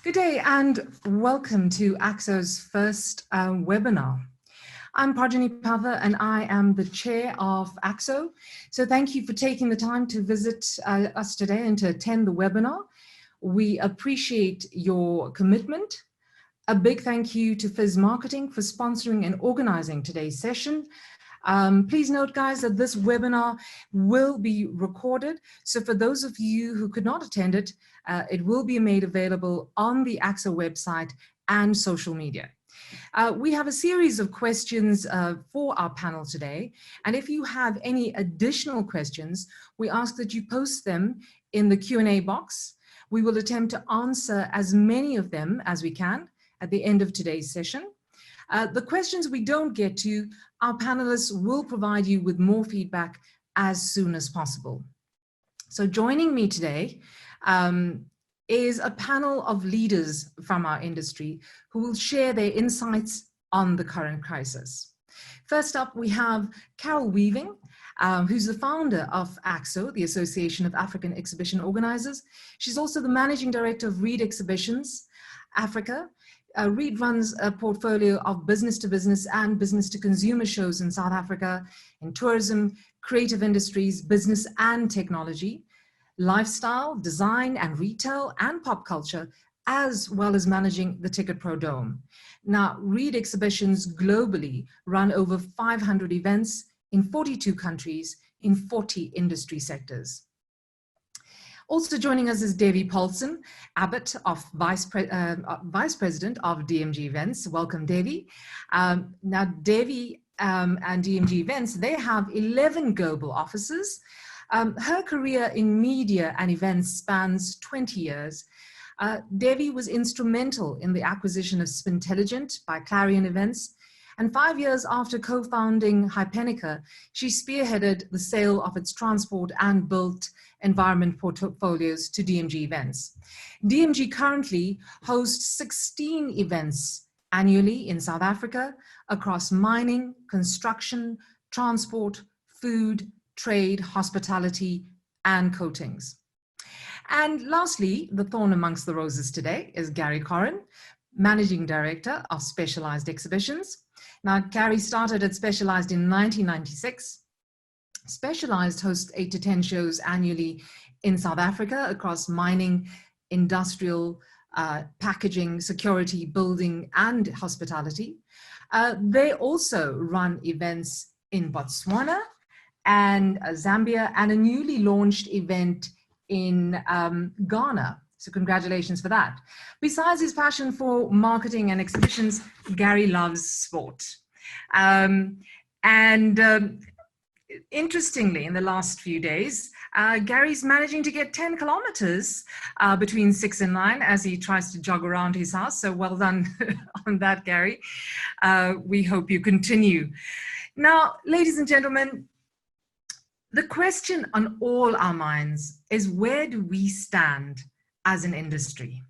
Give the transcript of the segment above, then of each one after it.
Good day and welcome to AAXO's first webinar. I'm Projeni Pather and I am the chair of AAXO. So thank you for taking the time to visit us today and to attend the webinar. We appreciate your commitment. A big thank you to Fizz Marketing for sponsoring and organizing today's session. Please note, guys, that this webinar will be recorded. So for those of you who could not attend it, it will be made available on the AAXO website and social media. We have a series of questions for our panel today. And if you have any additional questions, we ask that you post them in the Q&A box. We will attempt to answer as many of them as we can at the end of today's session. The questions we don't get to, our panelists will provide you with more feedback as soon as possible. So joining me today is a panel of leaders from our industry who will share their insights on the current crisis. First up, we have Carol Weaving, who's the founder of AAXO, the Association of African Exhibition Organizers. She's also the managing director of Reed Exhibitions Africa. Reed runs a portfolio of business-to-business and business-to-consumer shows in South Africa, in tourism, creative industries, business and technology, lifestyle, design and retail, and pop culture, as well as managing the Ticket Pro Dome. Now, Reed Exhibitions globally run over 500 events in 42 countries in 40 industry sectors. Also joining us is Devi Paulsen-Abbott, Vice President of DMG Events. Welcome, Devi. Now, Devi and DMG Events, they have 11 global offices. Her career in media and events spans 20 years. Devi was instrumental in the acquisition of Spintelligent by Clarion Events. And 5 years after co-founding Hypenica, she spearheaded the sale of its transport and built environment portfolios to DMG Events. DMG currently hosts 16 events annually in South Africa across mining, construction, transport, food, trade, hospitality, and coatings. And lastly, the thorn amongst the roses today is Gary Corin, Managing Director of Specialized Exhibitions. Now, Gary started at Specialized in 1996. Specialized hosts 8 to 10 shows annually in South Africa across mining, industrial, packaging, security, building, and hospitality. They also run events in Botswana and Zambia, and a newly launched event in Ghana. So congratulations for that. Besides his passion for marketing and exhibitions, Gary loves sport. Interestingly, in the last few days, Gary's managing to get 10 kilometers between 6 and 9 as he tries to jog around his house. So well done on that, Gary. We hope you continue. Now, ladies and gentlemen, the question on all our minds is, where do we stand as an industry?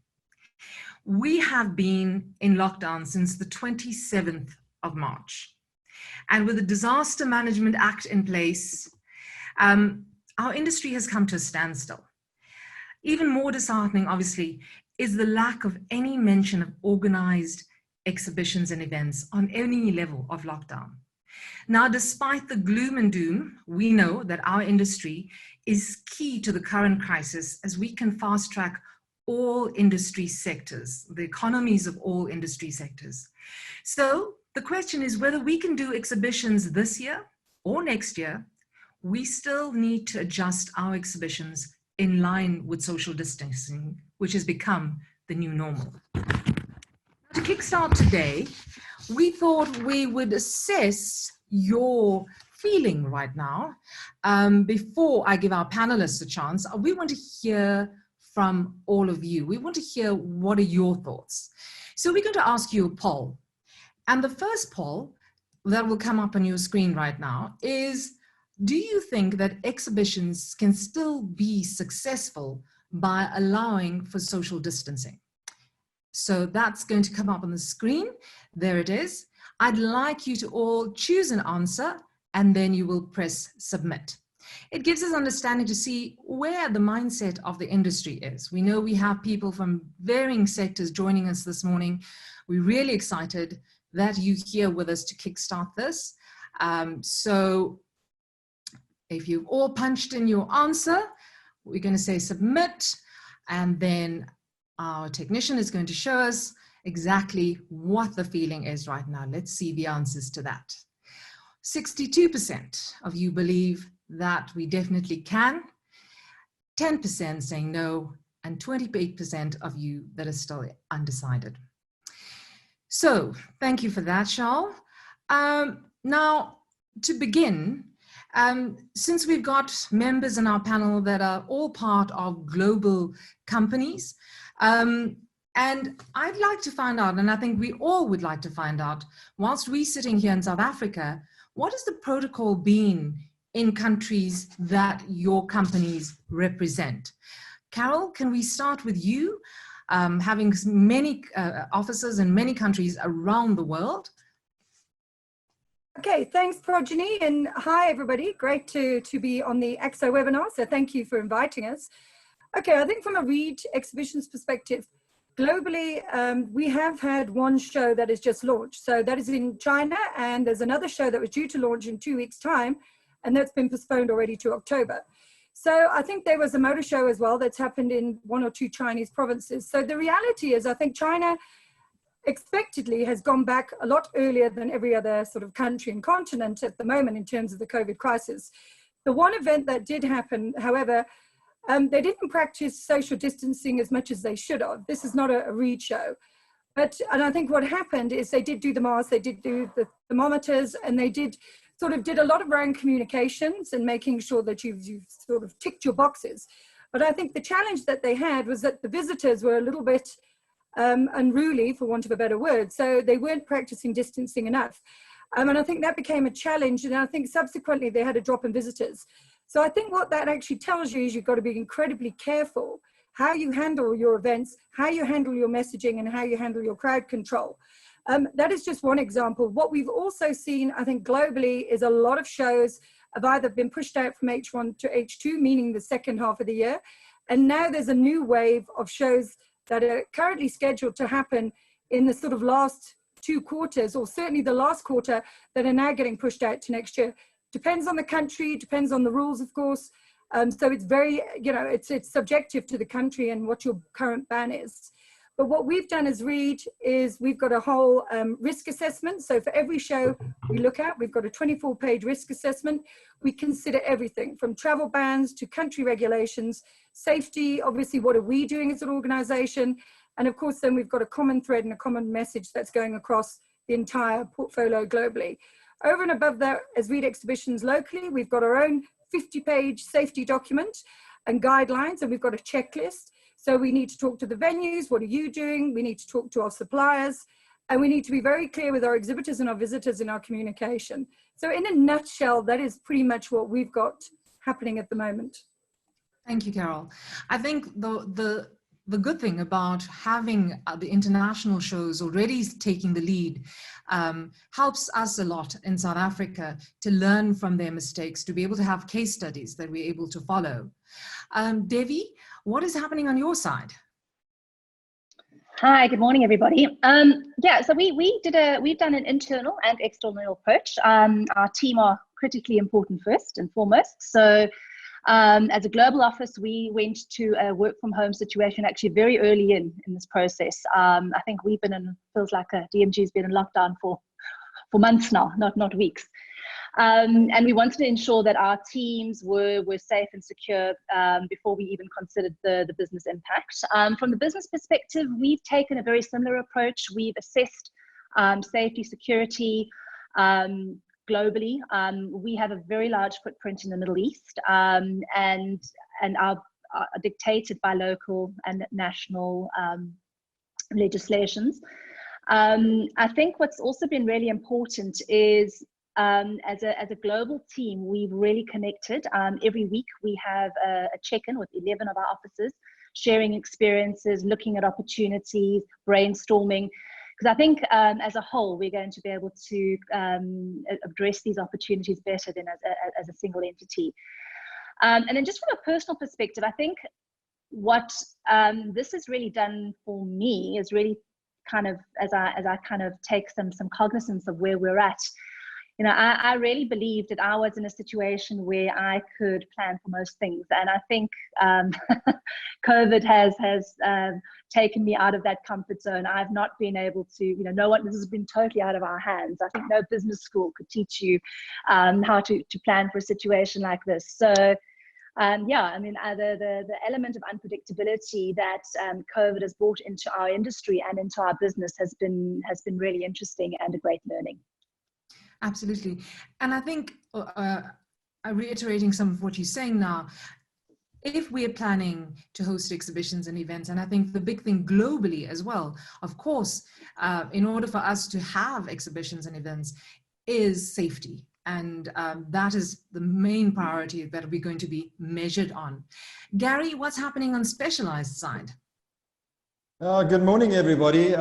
We have been in lockdown since the 27th of March. And with the Disaster Management Act in place, our industry has come to a standstill. Even more disheartening, obviously, is the lack of any mention of organized exhibitions and events on any level of lockdown. Now, despite the gloom and doom, we know that our industry is key to the current crisis, as we can fast track all industry sectors, the economies of all industry sectors. So the question is whether we can do exhibitions this year or next year. We still need to adjust our exhibitions in line with social distancing, which has become the new normal. To kickstart today, we thought we would assess your feeling right now. Before I give our panelists a chance, we want to hear from all of you. We want to hear, what are your thoughts? So we're going to ask you a poll. And the first poll that will come up on your screen right now is, do you think that exhibitions can still be successful by allowing for social distancing? So that's going to come up on the screen. There it is. I'd like you to all choose an answer, and then you will press submit. It gives us understanding to see where the mindset of the industry is. We know we have people from varying sectors joining us this morning. We're really excited that you're here with us to kickstart this. So if you've all punched in your answer, we're going to say submit, and then our technician is going to show us exactly what the feeling is right now. Let's see the answers to that. 62% of you believe that we definitely can, 10% saying no, and 28% of you that are still undecided. So thank you for that, Charles. Now, to begin, since we've got members in our panel that are all part of global companies, and I'd like to find out, and I think we all would like to find out, whilst we're sitting here in South Africa, what has the protocol been in countries that your companies represent? Carol, can we start with you, having many offices in many countries around the world? Okay, thanks Projeni, and hi everybody. Great to be on the AAXO webinar, so thank you for inviting us. Okay, I think from a READ exhibitions perspective, globally, we have had one show that has just launched. So that is in China, and there's another show that was due to launch in 2 weeks' time, and that's been postponed already to October. So I think there was a motor show as well that's happened in 1 or 2 Chinese provinces. So the reality is, I think China expectedly has gone back a lot earlier than every other sort of country and continent at the moment in terms of the COVID crisis. The one event that did happen, however, they didn't practice social distancing as much as they should have. This is not a READ show. And I think what happened is they did do the masks, they did do the thermometers, and they did a lot of around communications and making sure that you've sort of ticked your boxes. But I think the challenge that they had was that the visitors were a little bit unruly, for want of a better word. So they weren't practicing distancing enough. And I think that became a challenge. And I think subsequently they had a drop in visitors. So I think what that actually tells you is you've got to be incredibly careful how you handle your events, how you handle your messaging, and how you handle your crowd control. That is just one example. What we've also seen, I think globally, is a lot of shows have either been pushed out from H1 to H2, meaning the second half of the year. And now there's a new wave of shows that are currently scheduled to happen in the sort of last 2 quarters, or certainly the last quarter, that are now getting pushed out to next year. Depends on the country, depends on the rules, of course. So it's very, it's subjective to the country and what your current ban is. But what we've done as READ is we've got a whole risk assessment. So for every show we look at, we've got a 24-page risk assessment. We consider everything from travel bans to country regulations, safety, obviously what are we doing as an organization? And of course, then we've got a common thread and a common message that's going across the entire portfolio globally. Over and above that, as READ Exhibitions locally, we've got our own 50-page safety document and guidelines, and we've got a checklist. So we need to talk to the venues, what are you doing? We need to talk to our suppliers, and we need to be very clear with our exhibitors and our visitors in our communication. So in a nutshell, that is pretty much what we've got happening at the moment. Thank you, Carol. I think the good thing about having the international shows already taking the lead helps us a lot in South Africa to learn from their mistakes, to be able to have case studies that we're able to follow. Devi, what is happening on your side? Hi, good morning, everybody. Yeah, so we've done an internal and external approach. Our team are critically important first and foremost. So as a global office, we went to a work from home situation actually very early in this process. I think we've been in, feels like DMG's been in lockdown for months now, not weeks. And we wanted to ensure that our teams were safe and secure before we even considered the business impact. From the business perspective, we've taken a very similar approach. We've assessed safety, security globally. We have a very large footprint in the Middle East and are dictated by local and national legislations. I think what's also been really important is as a global team, we've really connected. Every week we have a check-in with 11 of our offices, sharing experiences, looking at opportunities, brainstorming. Because I think as a whole, we're going to be able to address these opportunities better than as a single entity. And then just from a personal perspective, I think what this has really done for me is really kind of, as I kind of take some cognizance of where we're at, you know, I really believed that I was in a situation where I could plan for most things. And I think COVID has taken me out of that comfort zone. I've not been able to, you know, this has been totally out of our hands. I think no business school could teach you how to plan for a situation like this. So yeah, I mean, the element of unpredictability that COVID has brought into our industry and into our business has been really interesting and a great learning. Absolutely. And I think reiterating some of what you're saying now, if we're planning to host exhibitions and events, and I think the big thing globally as well, of course, in order for us to have exhibitions and events, is safety. And that is the main priority that we're going to be measured on. Gary, what's happening on Specialised side? Good morning, everybody.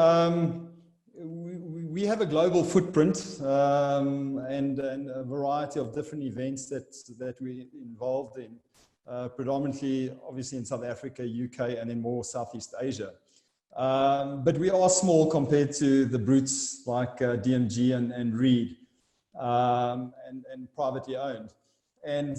We have a global footprint and a variety of different events that we're involved in, predominantly, obviously, in South Africa, UK, and in more Southeast Asia. But we are small compared to the brutes like DMG and Reed, and privately owned. And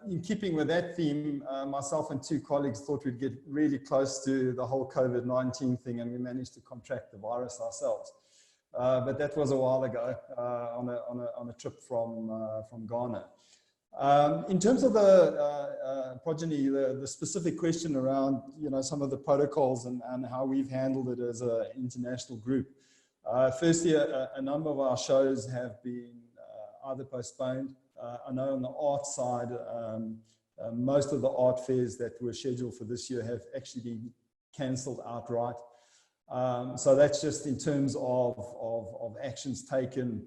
in keeping with that theme, myself and two colleagues thought we'd get really close to the whole COVID-19 thing, and we managed to contract the virus ourselves. But that was a while ago on a trip from Ghana. In terms of the Projeni, the specific question around, you know, some of the protocols and how we've handled it as an international group. Firstly, a number of our shows have been either postponed. I know on the art side, most of the art fairs that were scheduled for this year have actually been cancelled outright. So that's just in terms of actions taken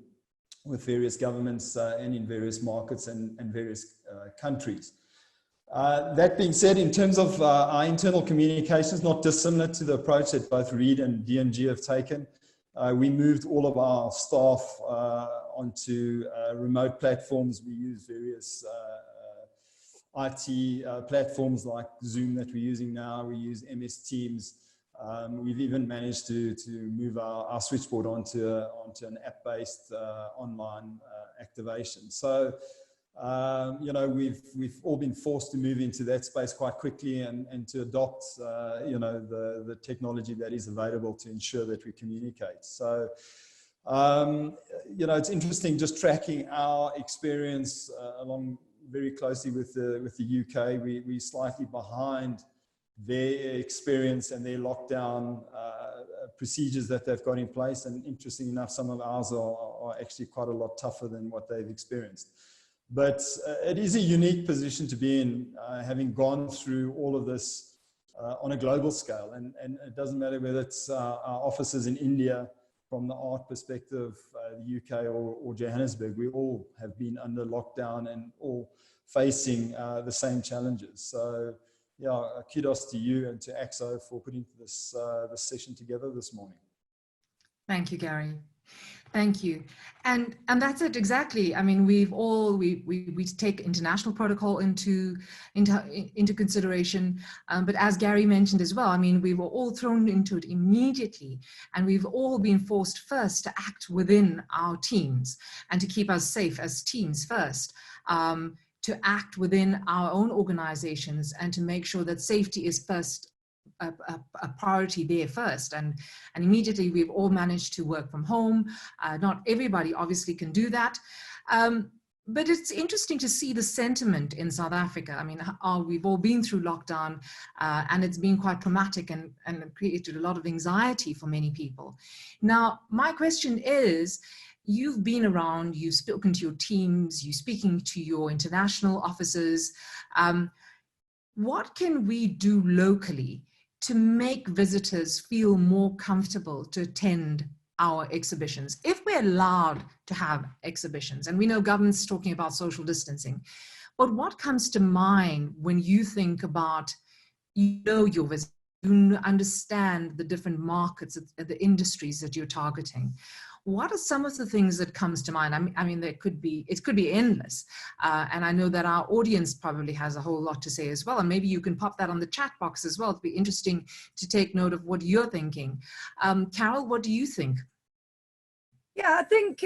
with various governments and in various markets and various countries. That being said, in terms of our internal communications, not dissimilar to the approach that both Reed and DMG have taken, we moved all of our staff onto remote platforms. We use various IT platforms like Zoom that we're using now. We use MS Teams. We've even managed to move our switchboard onto an app-based online activation. So, you know, we've all been forced to move into that space quite quickly and to adopt, you know, the technology that is available to ensure that we communicate. So, you know, it's interesting just tracking our experience along very closely with the UK. We're slightly behind their experience and their lockdown procedures that they've got in place. And interesting enough, some of ours are actually quite a lot tougher than what they've experienced. But it is a unique position to be in, having gone through all of this on a global scale. And it doesn't matter whether it's our offices in India, from the art perspective, the UK or Johannesburg, we all have been under lockdown and all facing the same challenges. So, yeah, kudos to you and to AAXO for putting this session together this morning. Thank you, Gary. Thank you. And that's it exactly. I mean, we take international protocol into consideration. But as Gary mentioned as well, I mean, we were all thrown into it immediately, and we've all been forced first to act within our teams and to keep us safe as teams first. To act within our own organizations and to make sure that safety is first a priority there first. And immediately we've all managed to work from home. Not everybody obviously can do that. But it's interesting to see the sentiment in South Africa. I mean, we've all been through lockdown and it's been quite traumatic and created a lot of anxiety for many people. Now, my question is, you've been around, you've spoken to your teams, you're speaking to your international officers. What can we do locally to make visitors feel more comfortable to attend our exhibitions, if we're allowed to have exhibitions? And we know government's talking about social distancing, but what comes to mind when you think about, you know, your visitors, you understand the different markets, the industries that you're targeting? what are some of the things that comes to mind? I mean, it could be endless. And I know that our audience probably has a whole lot to say as well. And maybe you can pop that on the chat box as well. It'd be interesting to take note of what you're thinking. Carol, what do you think? Yeah, I think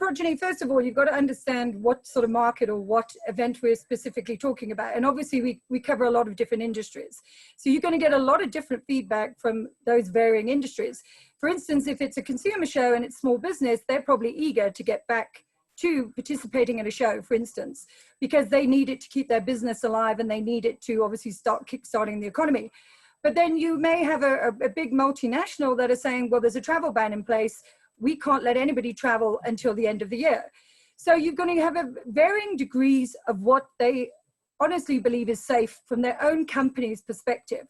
Projeni, first of all, you've got to understand what sort of market or what event we're specifically talking about. And obviously we cover a lot of different industries. So you're going to get a lot of different feedback from those varying industries. For instance, if it's a consumer show and it's small business, they're probably eager to get back to participating in a show, for instance, because they need it to keep their business alive and they need it to obviously start kickstarting the economy. But then you may have a big multinational that is saying, well, there's a travel ban in place. We can't let anybody travel until the end of the year. So you're going to have varying degrees of what they honestly believe is safe from their own company's perspective.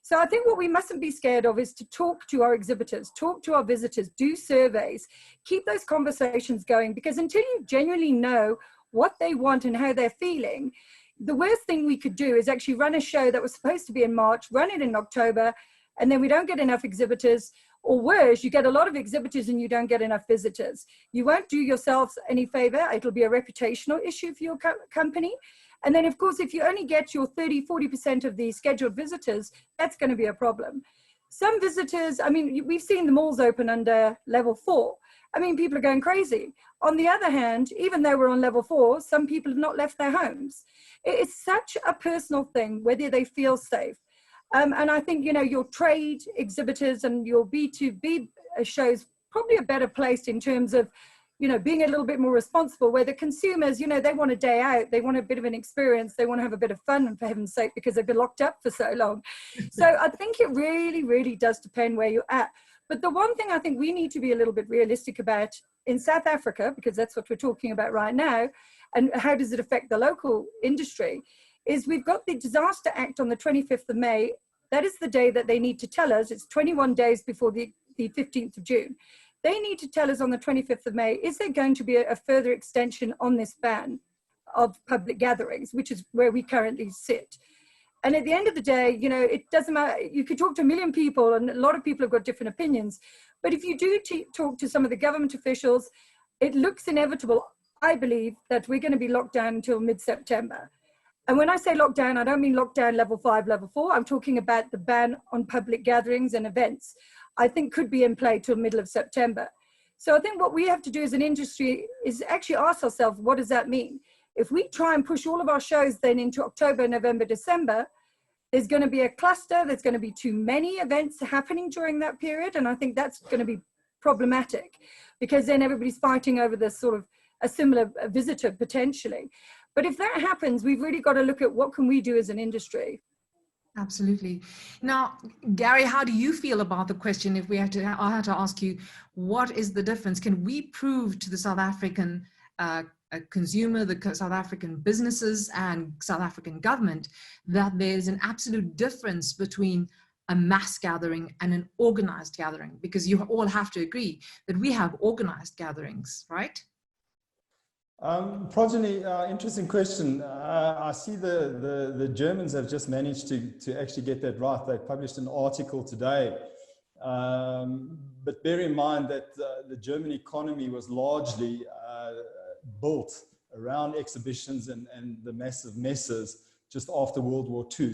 So I think what we mustn't be scared of is to talk to our exhibitors, talk to our visitors, do surveys, keep those conversations going, because until you genuinely know what they want and how they're feeling, the worst thing we could do is actually run a show that was supposed to be in March, run it in October, and then we don't get enough exhibitors. Or worse, you get a lot of exhibitors and you don't get enough visitors. You won't do yourselves any favor. It'll be a reputational issue for your company. And then, of course, if you only get your 30–40% of the scheduled visitors, that's going to be a problem. Some visitors, I mean, we've seen the malls open under level 4. I mean, people are going crazy. On the other hand, even though we're on level 4, some people have not left their homes. It's such a personal thing, whether they feel safe. And I think, you know, your trade exhibitors and your B2B shows probably a better place in terms of, you know, being a little bit more responsible, where the consumers, you know, they want a day out, they want a bit of an experience, they want to have a bit of fun, for heaven's sake, because they've been locked up for so long. So I think it really, really does depend where you're at. But the one thing I think we need to be a little bit realistic about in South Africa, because that's what we're talking about right now, and how does it affect the local industry, is we've got the Disaster Act on the 25th of May. That is the day that they need to tell us. It's 21 days before the 15th of June. They need to tell us on the 25th of May, is there going to be a further extension on this ban of public gatherings, which is where we currently sit. And at the end of the day, you know, it doesn't matter. You could talk to a million people and a lot of people have got different opinions. But if you do talk to some of the government officials, it looks inevitable, I believe, that we're going to be locked down until mid-September. And when I say lockdown, I don't mean lockdown level 5, level 4. I'm talking about the ban on public gatherings and events. I think could be in play till middle of September. So I think what we have to do as an industry is actually ask ourselves, what does that mean? If we try and push all of our shows then into October, November, December, there's going to be a cluster. There's going to be too many events happening during that period. And I think that's going to be problematic, because then everybody's fighting over this sort of a similar visitor potentially. But if that happens, we've really got to look at what can we do as an industry. Absolutely. Now, Gary, how do you feel about the question? If we had to, I had to ask you, what is the difference? Can we prove to the South African consumer, the South African businesses and South African government that there's an absolute difference between a mass gathering and an organized gathering? Because you all have to agree that we have organized gatherings, right? Projeni, interesting question. I see the Germans have just managed to actually get that right. They published an article today. But bear in mind that the German economy was largely built around exhibitions and the massive messes just after World War II.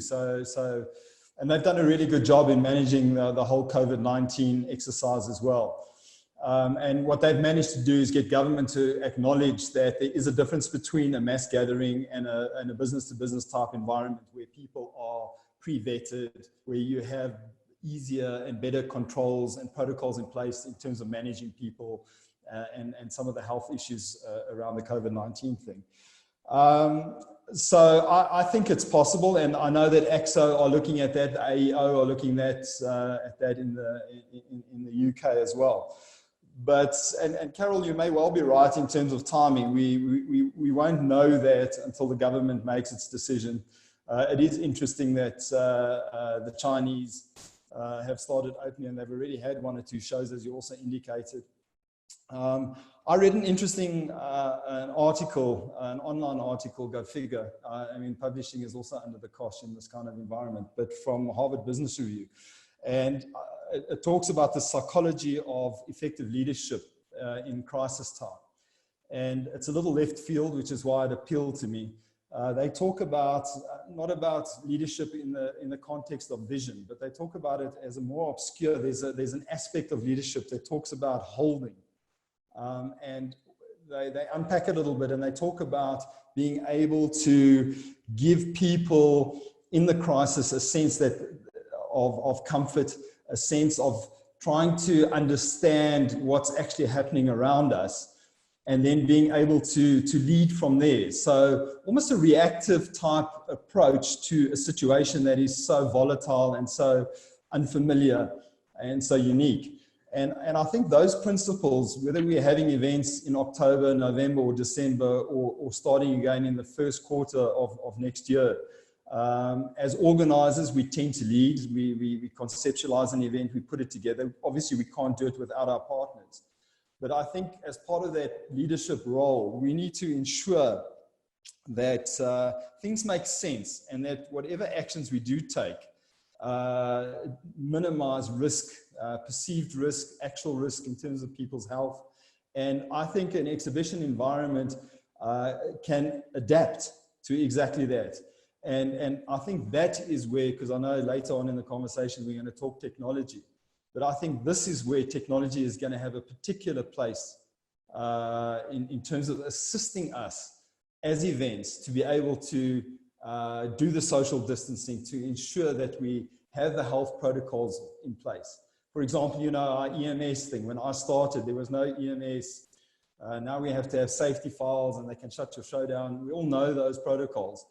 And they've done a really good job in managing the whole COVID-19 exercise as well. And what they've managed to do is get government to acknowledge that there is a difference between a mass gathering and a business-to-business type environment where people are pre-vetted, where you have easier and better controls and protocols in place in terms of managing people and some of the health issues around the COVID-19 thing. So I think it's possible, and I know that AAXO are looking at that, AEO are looking at that in the UK as well. But, and Carol, you may well be right in terms of timing. We won't know that until the government makes its decision. It is interesting that the Chinese have started opening, and they've already had 1 or 2 shows, as you also indicated. I read an interesting an article, an online article, go figure. I mean, publishing is also under the cosh in this kind of environment, but from Harvard Business Review. And it talks about the psychology of effective leadership in crisis time. And it's a little left field, which is why it appealed to me. They talk about, not about leadership in the context of vision, but they talk about it as a more obscure, there's an aspect of leadership that talks about holding. And they unpack it a little bit, and they talk about being able to give people in the crisis a sense of comfort, a sense of trying to understand what's actually happening around us, and then being able to lead from there. So almost a reactive type approach to a situation that is so volatile and so unfamiliar and so unique. And I think those principles, whether we're having events in October, November, or December, or starting again in the first quarter of next year, as organizers, we tend to lead. We conceptualize an event, we put it together. Obviously, we can't do it without our partners. But I think as part of that leadership role, we need to ensure that things make sense, and that whatever actions we do take, minimize risk, perceived risk, actual risk in terms of people's health. And I think an exhibition environment can adapt to exactly that. And I think that is where, because I know later on in the conversation we're going to talk technology, but I think this is where technology is going to have a particular place in terms of assisting us as events to be able to do the social distancing, to ensure that we have the health protocols in place. For example, you know, our EMS thing, when I started, there was no EMS. Now we have to have safety files, and they can shut your show down. We all know those protocols.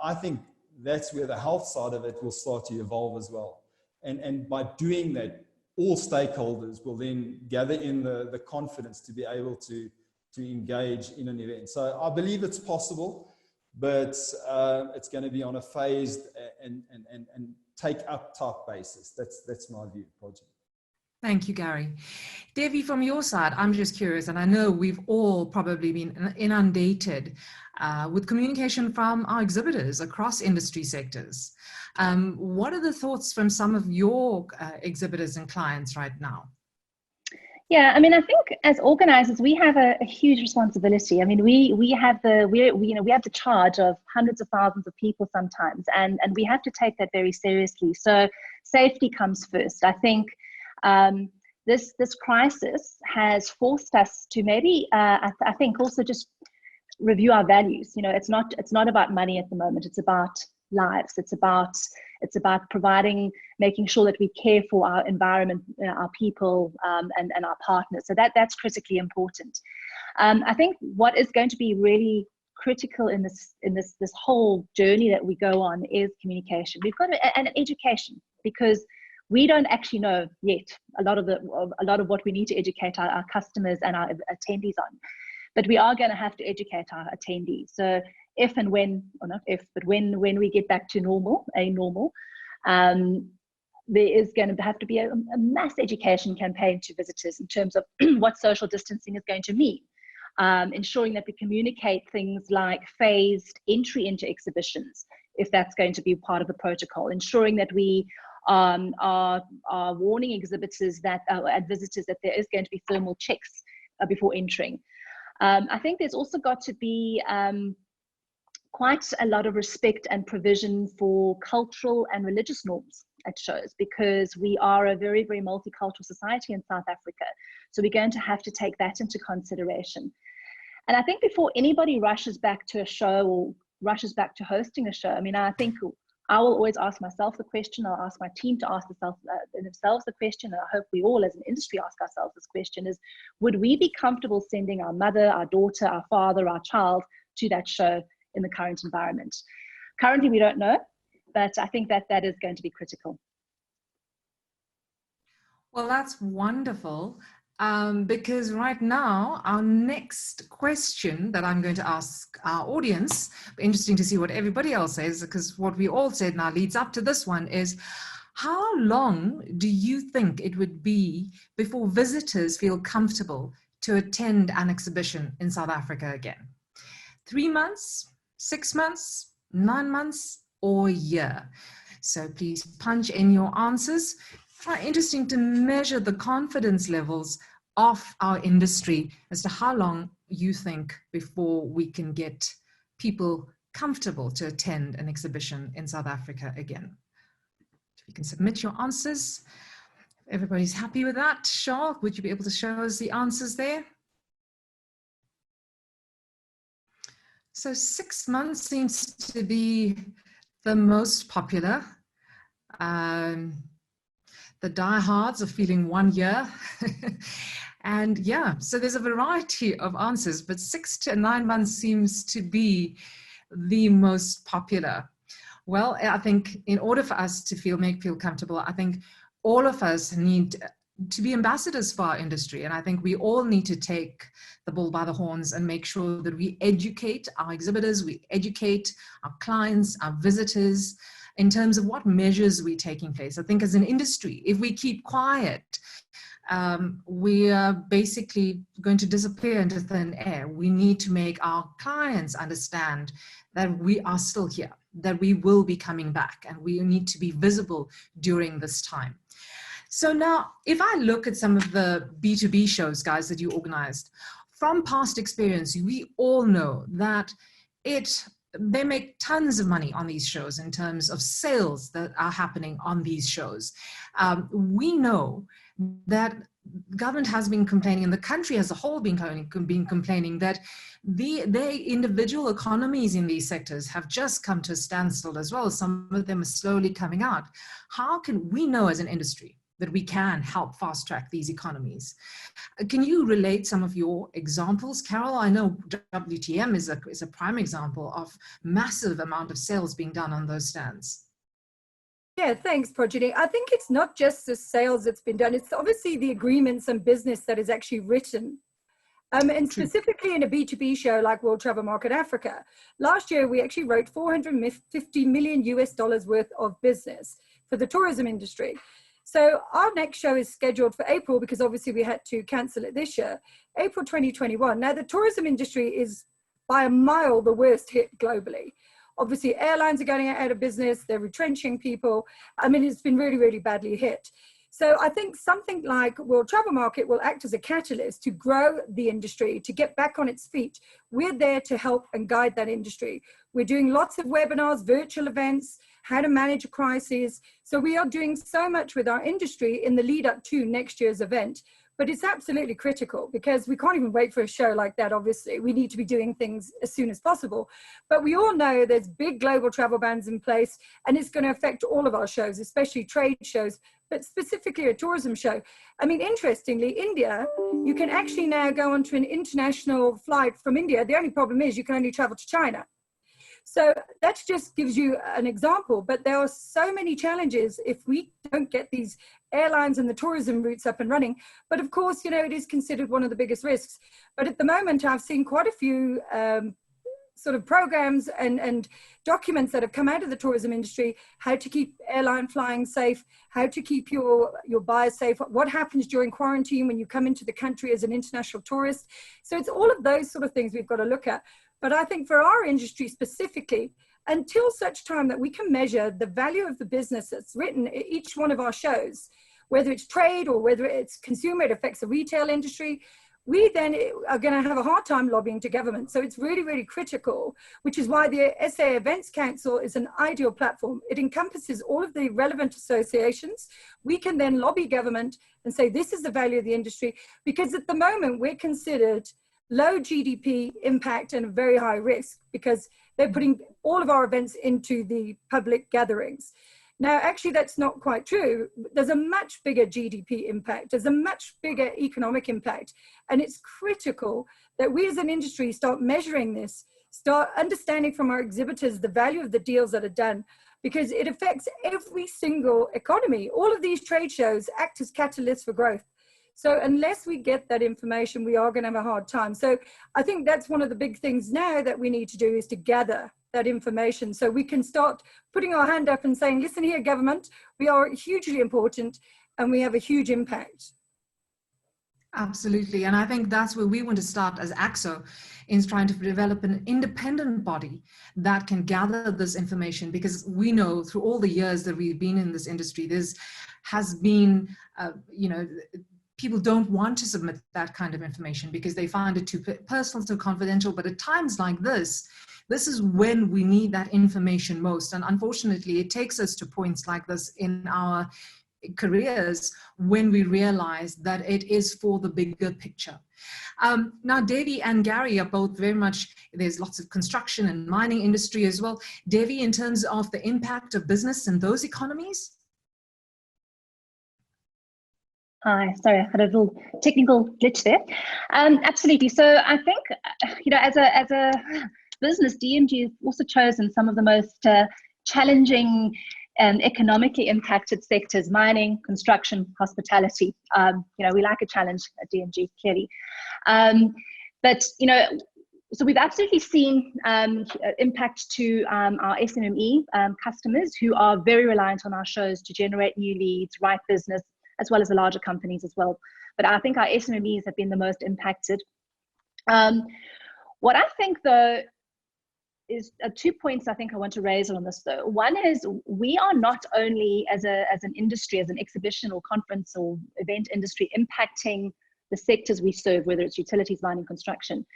I think that's where the health side of it will start to evolve as well. And by doing that, all stakeholders will then gather in the confidence to be able to engage in an event. So I believe it's possible, but it's going to be on a phased and take up type basis. That's my view, Projeni. Thank you, Gary. Devi, from your side, I'm just curious, and I know we've all probably been inundated with communication from our exhibitors across industry sectors. What are the thoughts from some of your exhibitors and clients right now? Yeah, I mean, I think as organizers, we have a huge responsibility. I mean, we have the charge of hundreds of thousands of people sometimes, and we have to take that very seriously. So safety comes first. I think this crisis has forced us to maybe, I think, also just review our values. You know, it's not about money at the moment. It's about lives. It's about providing, making sure that we care for our environment, our people, and our partners. So that's critically important. I think what is going to be really critical in this whole journey that we go on is communication. We've got to, and education, because we don't actually know yet a lot of what we need to educate our customers and our attendees on. But we are going to have to educate our attendees. So if and when, or not if, but when we get back to normal, there is going to have to be a mass education campaign to visitors in terms of what social distancing is going to mean. Ensuring that we communicate things like phased entry into exhibitions, if that's going to be part of the protocol. Ensuring that we are warning exhibitors and visitors that there is going to be thermal checks before entering. I think there's also got to be quite a lot of respect and provision for cultural and religious norms at shows, because we are a very, very multicultural society in South Africa. So we're going to have to take that into consideration. And I think before anybody rushes back to a show or rushes back to hosting a show, I mean, I think I will always ask myself the question, I'll ask my team to ask themselves the question, and I hope we all as an industry ask ourselves this question, is would we be comfortable sending our mother, our daughter, our father, our child to that show in the current environment? Currently, we don't know, but I think that is going to be critical. Well, that's wonderful. Because right now, our next question that I'm going to ask our audience, interesting to see what everybody else says, because what we all said now leads up to this one, is how long do you think it would be before visitors feel comfortable to attend an exhibition in South Africa again? 3 months, 6 months, 9 months, or a year? So please punch in your answers. quite interesting to measure the confidence levels of our industry as to how long you think before we can get people comfortable to attend an exhibition in South Africa again. If you can submit your answers. Everybody's happy with that. Charles, would you be able to show us the answers there? So 6 months seems to be the most popular. The diehards are feeling 1 year. And yeah, so there's a variety of answers, but 6 to 9 months seems to be the most popular. Well, I think in order for us to make feel comfortable, I think all of us need to be ambassadors for our industry. And I think we all need to take the bull by the horns and make sure that we educate our exhibitors, we educate our clients, our visitors, in terms of what measures we're taking place. I think as an industry, if we keep quiet, we are basically going to disappear into thin air. We need to make our clients understand that we are still here, that we will be coming back, and we need to be visible during this time. So now, if I look at some of the B2B shows, guys, that you organized, from past experience, we all know that they make tons of money on these shows in terms of sales that are happening on these shows. We know that government has been complaining, and the country as a whole been complaining that their individual economies in these sectors have just come to a standstill as well. Some of them are slowly coming out. How can we know as an industry that we can help fast track these economies? Can you relate some of your examples? Carol, I know WTM is a prime example of massive amount of sales being done on those stands. Yeah, thanks, Projeni. I think it's not just the sales that's been done, it's obviously the agreements and business that is actually written. And specifically in a B2B show like World Travel Market Africa, last year we actually wrote $450 million worth of business for the tourism industry. So our next show is scheduled for April, because obviously we had to cancel it this year, April 2021. Now the tourism industry is by a mile the worst hit globally. Obviously airlines are going out of business, they're retrenching people. I mean, it's been really, really badly hit. So I think something like World Travel Market will act as a catalyst to grow the industry, to get back on its feet. We're there to help and guide that industry. We're doing lots of webinars, virtual events, how to manage a crisis. So we are doing so much with our industry in the lead up to next year's event. But it's absolutely critical, because we can't even wait for a show like that, obviously. We need to be doing things as soon as possible. But we all know there's big global travel bans in place, and it's going to affect all of our shows, especially trade shows, but specifically a tourism show. I mean, interestingly, India, you can actually now go onto an international flight from India. The only problem is you can only travel to China. So that just gives you an example, but there are so many challenges if we don't get these airlines and the tourism routes up and running. But of course, you know, it is considered one of the biggest risks. But at the moment, I've seen quite a few sort of programs and documents that have come out of the tourism industry, how to keep airline flying safe, how to keep your buyers safe, what happens during quarantine when you come into the country as an international tourist. So it's all of those sort of things we've got to look at. But I think for our industry specifically, until such time that we can measure the value of the business that's written in each one of our shows, whether it's trade or whether it's consumer, it affects the retail industry, we then are going to have a hard time lobbying to government. So it's really, really critical, which is why the SA Events Council is an ideal platform. It encompasses all of the relevant associations. We can then lobby government and say, this is the value of the industry, because at the moment we're considered low GDP impact and very high risk, because they're putting all of our events into the public gatherings. Now, actually, that's not quite true. There's a much bigger GDP impact. There's a much bigger economic impact. And it's critical that we as an industry start measuring this, start understanding from our exhibitors the value of the deals that are done, because it affects every single economy. All of these trade shows act as catalysts for growth. So unless we get that information, we are going to have a hard time. So I think that's one of the big things now that we need to do, is to gather that information so we can start putting our hand up and saying, listen here, government, we are hugely important and we have a huge impact. Absolutely. And I think that's where we want to start as AAXO, in trying to develop an independent body that can gather this information, because we know through all the years that we've been in this industry, has been, people don't want to submit that kind of information because they find it too personal, too confidential. But at times like this is when we need that information most. And unfortunately, it takes us to points like this in our careers when we realize that it is for the bigger picture. Now, Devi and Gary are both very much, there's lots of construction and mining industry as well. Devi, in terms of the impact of business in those economies? Hi, sorry, I had a little technical glitch there. Absolutely. So I think, as a business, DMG has also chosen some of the most challenging and economically impacted sectors: mining, construction, hospitality. We like a challenge at DMG, clearly. So we've absolutely seen impact to our SMME customers, who are very reliant on our shows to generate new leads, write business, as well as the larger companies as well. But I think our SMMEs have been the most impacted. What I think, though, is 2 points I think I want to raise on this, though. One is, we are not only as an industry, as an exhibition or conference or event industry, impacting the sectors we serve, whether it's utilities, mining, construction.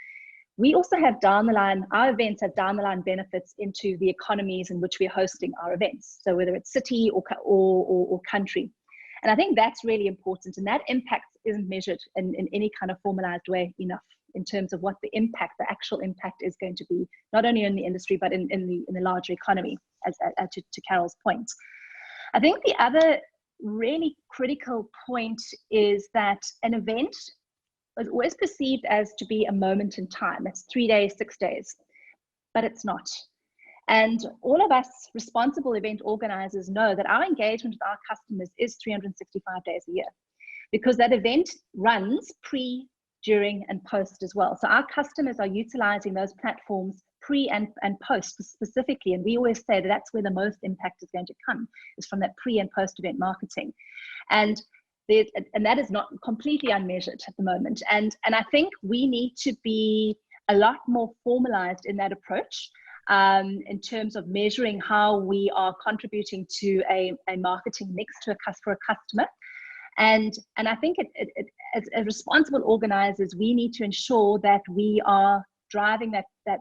We also have down the line, our events have down the line benefits into the economies in which we're hosting our events. So whether it's city or country. And I think that's really important, and that impact isn't measured in any kind of formalized way enough, in terms of what the actual impact is going to be, not only in the industry, but in the larger economy, to Carol's point. I think the other really critical point is that an event is always perceived as to be a moment in time. It's 3 days, 6 days, but it's not. And all of us responsible event organizers know that our engagement with our customers is 365 days a year, because that event runs pre, during, and post as well. So our customers are utilizing those platforms pre and post specifically. And we always say that that's where the most impact is going to come, is from that pre and post event marketing. And that is not completely unmeasured at the moment. And I think we need to be a lot more formalized in that approach, in terms of measuring how we are contributing to a marketing mix for a customer. And I think as responsible organizers, we need to ensure that we are driving that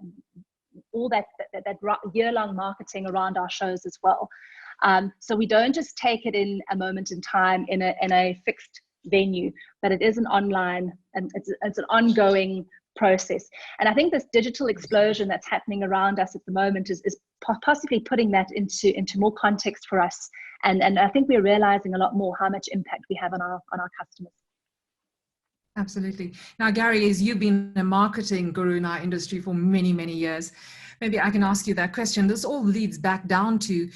year-long marketing around our shows as well. So we don't just take it in a moment in time in a fixed venue, but it is an online, and it's an ongoing process. And I think this digital explosion that's happening around us at the moment is possibly putting that into more context for us. And I think we're realizing a lot more how much impact we have on our customers. Absolutely. Now, Gary, as you've been a marketing guru in our industry for many, many years, maybe I can ask you that question. This all leads back down to,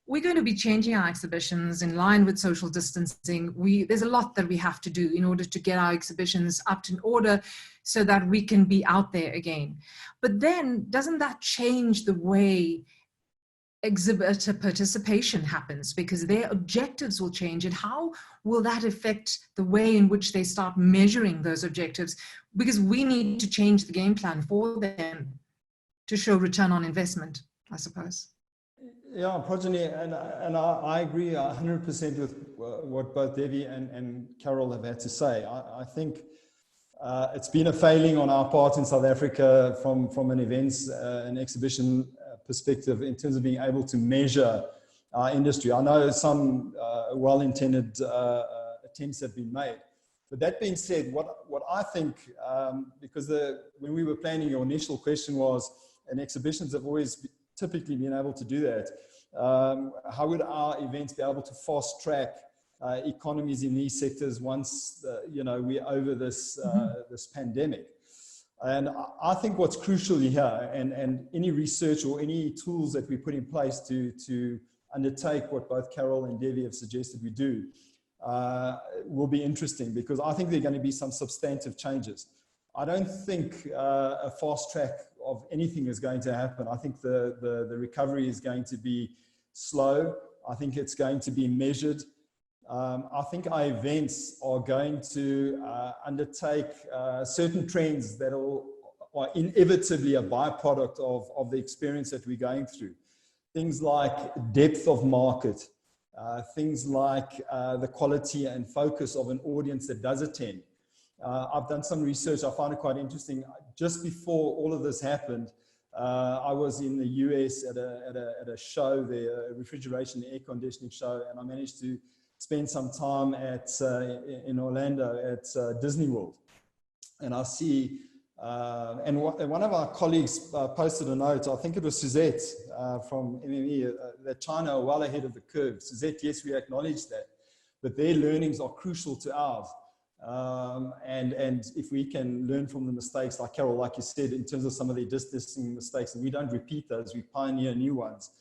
we're going to be changing our exhibitions in line with social distancing. There's a lot that we have to do in order to get our exhibitions up in order so that we can be out there again. But then, doesn't that change the way exhibitor participation happens, because their objectives will change? And how will that affect the way in which they start measuring those objectives? Because we need to change the game plan for them to show return on investment, I suppose. Yeah, Projeni, and I agree 100% with what both Devi and Carol have had to say. I think it's been a failing on our part in South Africa from an events and exhibition perspective, in terms of being able to measure our industry. I know some well-intended attempts have been made. But that being said, what I think, because when we were planning, your initial question was, and exhibitions have always typically been able to do that, how would our events be able to fast track economies in these sectors once we're over this this pandemic? And I think what's crucial here, and any research or any tools that we put in place to undertake what both Carol and Devi have suggested we do, will be interesting, because I think there are going to be some substantive changes. I don't think a fast track of anything is going to happen. I think the recovery is going to be slow. I think it's going to be measured. I think our events are going to undertake certain trends that are inevitably a byproduct of the experience that we're going through. Things like depth of market, things like the quality and focus of an audience that does attend. I've done some research. I found it quite interesting. Just before all of this happened, I was in the US at a show there, a refrigeration and air conditioning show, and I managed to spend some time in Orlando at Disney World. And I see, and one of our colleagues posted a note, I think it was Suzette from MME, that China are well ahead of the curve. Suzette, yes, we acknowledge that, but their learnings are crucial to ours. And if we can learn from the mistakes, like Carol, like you said, in terms of some of the distancing mistakes, and we don't repeat those, we pioneer new ones.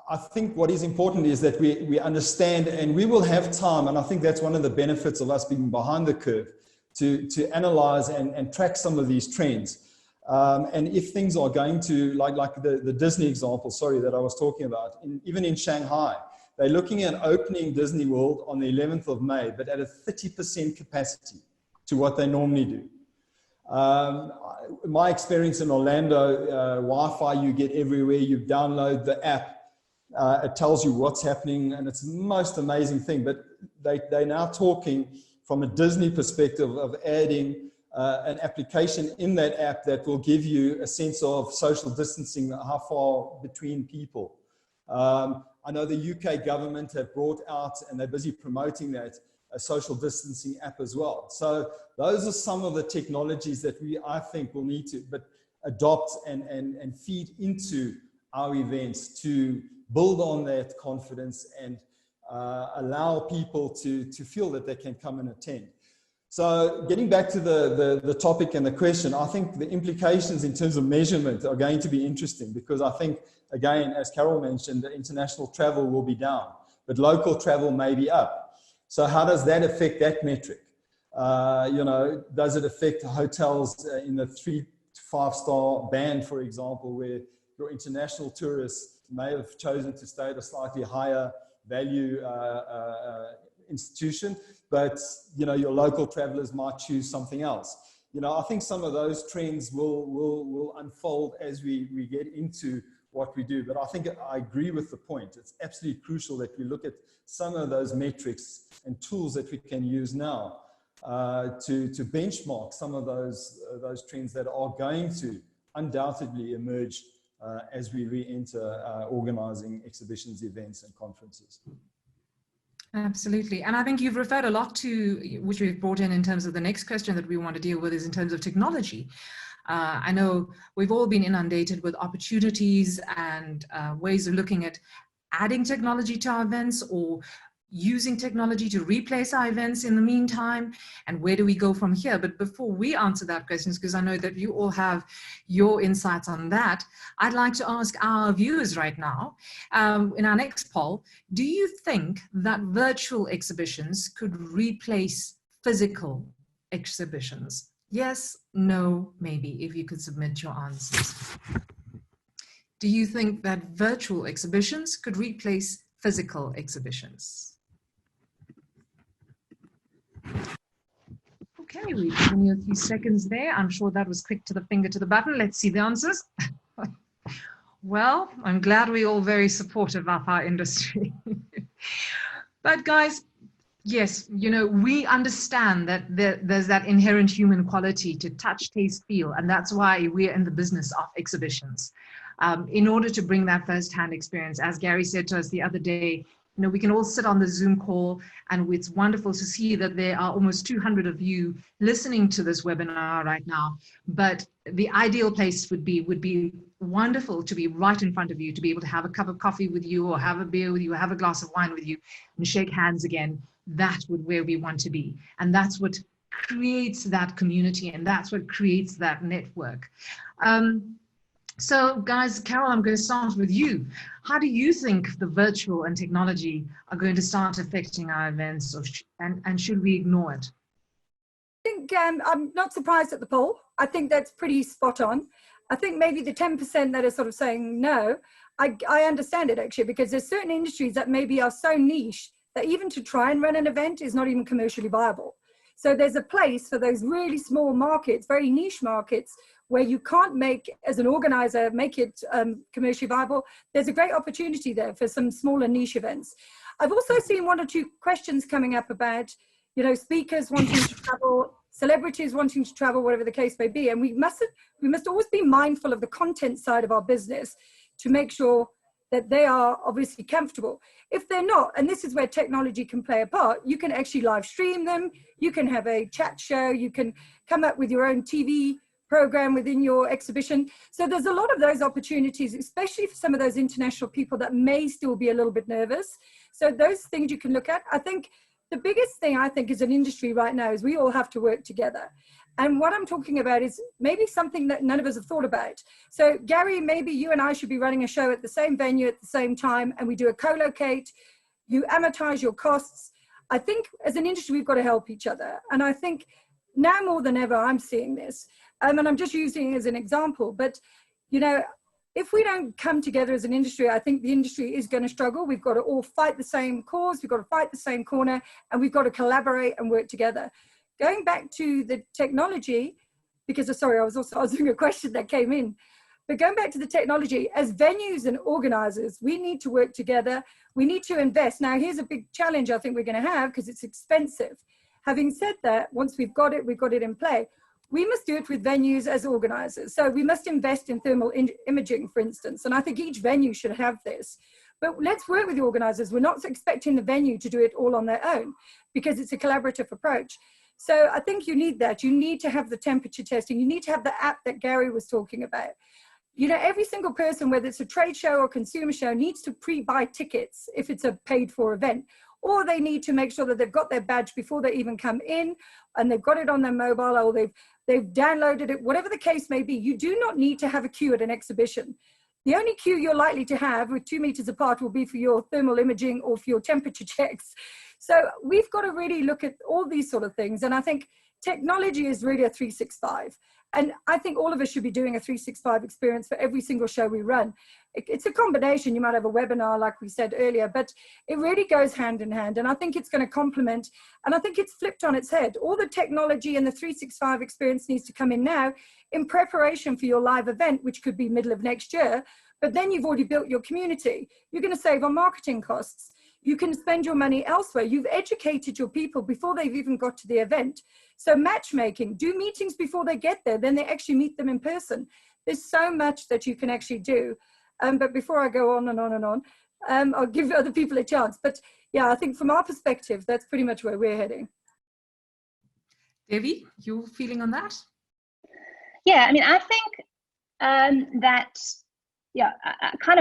I think what is important is that we understand, and we will have time, and I think that's one of the benefits of us being behind the curve, to analyze and track some of these trends. And if things are going to, like the Disney example, sorry, that I was talking about, even in Shanghai, they're looking at opening Disney World on the 11th of May, but at a 30% capacity to what they normally do. My experience in Orlando, Wi-Fi you get everywhere, you download the app, it tells you what's happening, and it's the most amazing thing. But they're now talking from a Disney perspective of adding an application in that app that will give you a sense of social distancing, how far between people. I know the UK government have brought out, and they're busy promoting that, a social distancing app as well. So those are some of the technologies that I think will need to adopt and feed into our events to build on that confidence and allow people to feel that they can come and attend. So getting back to the topic and the question, I think the implications in terms of measurement are going to be interesting, because I think, again, as Carol mentioned, the international travel will be down, but local travel may be up. So how does that affect that metric? You know, does it affect hotels in the 3 to 5 star band, for example, where your international tourists may have chosen to stay at a slightly higher value institution, but you know, your local travelers might choose something else. You know, I think some of those trends will unfold as we get into what we do. But I think I agree with the point. It's absolutely crucial that we look at some of those metrics and tools that we can use now to benchmark some of those trends that are going to undoubtedly emerge as we re-enter organizing exhibitions, events, and conferences. Absolutely. And I think you've referred a lot to, which we've brought in terms of the next question that we want to deal with, is in terms of technology. I know we've all been inundated with opportunities and ways of looking at adding technology to our events or using technology to replace our events in the meantime, and where do we go from here? But before we answer that question, because I know that you all have your insights on that, I'd like to ask our viewers right now, in our next poll, do you think that virtual exhibitions could replace physical exhibitions? Yes, no, maybe, if you could submit your answers. Do you think that virtual exhibitions could replace physical exhibitions? Okay, we've given you a few seconds there. I'm sure that was quick to the finger to the button. Let's see the answers. Well, I'm glad we're all very supportive of our industry. But guys, yes, you know, we understand that there's that inherent human quality to touch, taste, feel, and that's why we're in the business of exhibitions. In order to bring that first-hand experience, as Gary said to us the other day, you know, we can all sit on the Zoom call, and it's wonderful to see that there are almost 200 of you listening to this webinar right now. But the ideal place would be wonderful to be right in front of you, to be able to have a cup of coffee with you, or have a beer with you, or have a glass of wine with you, and shake hands again. That's where we want to be. And that's what creates that community, and that's what creates that network. So guys, Carol, I'm going to start with you. How do you think the virtual and technology are going to start affecting our events, and should we ignore it? I think I'm not surprised at the poll. I think that's pretty spot on. I think maybe the 10% that are sort of saying no, I understand it actually, because there's certain industries that maybe are so niche that even to try and run an event is not even commercially viable. So there's a place for those really small markets, very niche markets, where you can't make, as an organizer, make it commercially viable. There's a great opportunity there for some smaller niche events. I've also seen 1 or 2 questions coming up about, you know, speakers wanting to travel, celebrities wanting to travel, whatever the case may be. And we must always be mindful of the content side of our business to make sure that they are obviously comfortable. If they're not, and this is where technology can play a part, you can actually live stream them, you can have a chat show, you can come up with your own TV program within your exhibition. So there's a lot of those opportunities, especially for some of those international people that may still be a little bit nervous. So those things you can look at. I think the biggest thing, I think, as an industry right now is we all have to work together. And what I'm talking about is maybe something that none of us have thought about. So Gary, maybe you and I should be running a show at the same venue at the same time, and we do a co-locate, you amortize your costs. I think as an industry, we've got to help each other. And I think now more than ever, I'm seeing this. And I'm just using it as an example, but you know, if we don't come together as an industry, I think the industry is going to struggle. We've got to all fight the same cause. We've got to fight the same corner, and we've got to collaborate and work together. Going back to the technology, because sorry, I was answering a question that came in, but going back to the technology, as venues and organizers, we need to work together. We need to invest. Now, here's a big challenge I think we're going to have, because it's expensive. Having said that, once we've got it in play. We must do it with venues as organizers. So we must invest in thermal imaging, for instance. And I think each venue should have this. But let's work with the organizers. We're not expecting the venue to do it all on their own, because it's a collaborative approach. So I think you need that. You need to have the temperature testing. You need to have the app that Gary was talking about. You know, every single person, whether it's a trade show or consumer show, needs to pre-buy tickets if it's a paid-for event. Or they need to make sure that they've got their badge before they even come in, and they've got it on their mobile, or they've downloaded it, whatever the case may be. You do not need to have a queue at an exhibition. The only queue you're likely to have with 2 meters apart will be for your thermal imaging or for your temperature checks. So we've got to really look at all these sort of things. And I think technology is really a 365. And I think all of us should be doing a 365 experience for every single show we run. It's a combination. You might have a webinar, like we said earlier, but it really goes hand in hand. And I think it's going to complement, and I think it's flipped on its head. All the technology and the 365 experience needs to come in now in preparation for your live event, which could be middle of next year. But then you've already built your community. You're going to save on marketing costs. You can spend your money elsewhere. You've educated your people before they've even got to the event. So matchmaking, do meetings before they get there, then they actually meet them in person. There's so much that you can actually do. But before I go on and on and on, I'll give other people a chance. But yeah, I think from our perspective, that's pretty much where we're heading. Devi, your feeling on that? Yeah, I mean, I think that, yeah,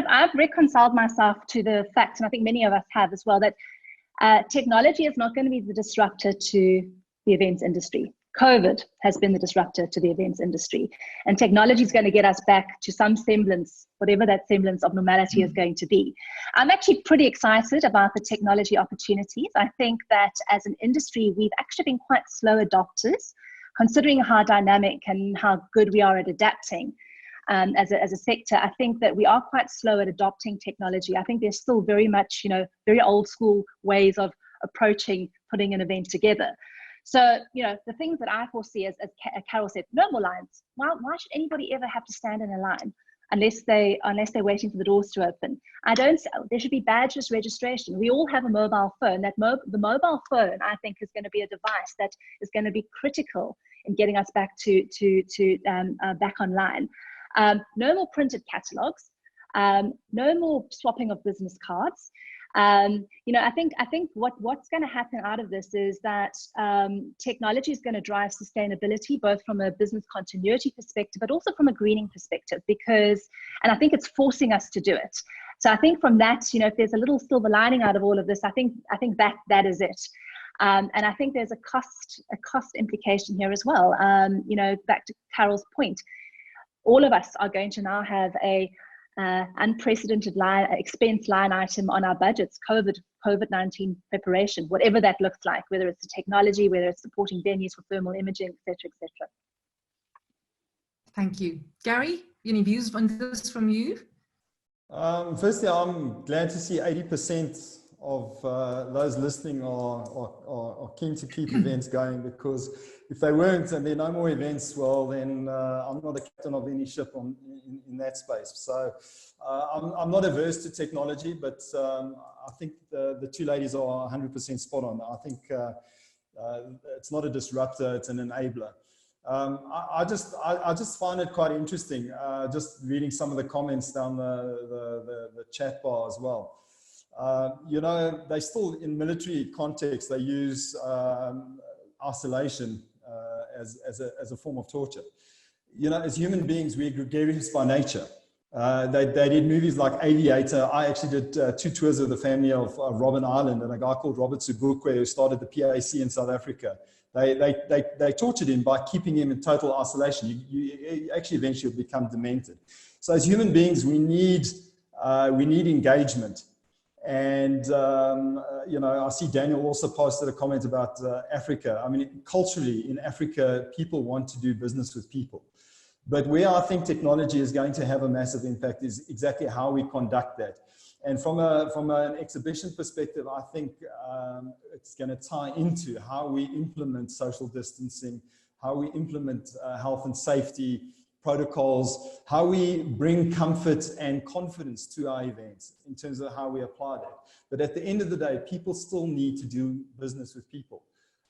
I've reconciled myself to the fact, and I think many of us have as well, that technology is not going to be the disruptor to the events industry. COVID has been the disruptor to the events industry, and technology is going to get us back to some semblance, whatever that semblance of normality is going to be. I'm actually pretty excited about the technology opportunities. I think that as an industry, we've actually been quite slow adopters, considering how dynamic and how good we are at adapting. As a sector, I think that we are quite slow at adopting technology. I think there's still very much, very old school ways of approaching putting an event together. So, the things that I foresee, as Carol said, no more lines. Why should anybody ever have to stand in a line unless they're waiting for the doors to open? There should be badgeless registration. We all have a mobile phone. The mobile phone, I think, is going to be a device that is going to be critical in getting us back back online. No more printed catalogs, no more swapping of business cards. I think what's going to happen out of this is that technology is going to drive sustainability, both from a business continuity perspective, but also from a greening perspective, and I think it's forcing us to do it. So I think from that, if there's a little silver lining out of all of this, I think that is it. And I think there's a cost implication here as well. Back to Carol's point, all of us are going to now have a unprecedented expense line item on our budgets, COVID-19 preparation, whatever that looks like, whether it's the technology, whether it's supporting venues for thermal imaging, et cetera, et cetera. Thank you. Gary, any views on this from you? Firstly, I'm glad to see 80% those listening are keen to keep events going, because if they weren't and there are no more events, well, then I'm not a captain of any ship in that space. So I'm not averse to technology, but I think the two ladies are 100% spot on. I think it's not a disruptor, it's an enabler. I just find it quite interesting, just reading some of the comments down the chat bar as well. You know, they still, in military context, they use isolation as a form of torture. You know, as human beings, we're gregarious by nature. They did movies like Aviator. I actually did 2 tours of the family of Robben Island, and a guy called Robert Sobukwe, who started the PAC in South Africa. They tortured him by keeping him in total isolation. You actually eventually become demented. So as human beings, we need engagement. And, you know, I see Daniel also posted a comment about Africa. I mean, culturally in Africa, people want to do business with people. But where I think technology is going to have a massive impact is exactly how we conduct that. And from an exhibition perspective, I think it's going to tie into how we implement social distancing, how we implement health and safety protocols, how we bring comfort and confidence to our events in terms of how we apply that. But at the end of the day, people still need to do business with people.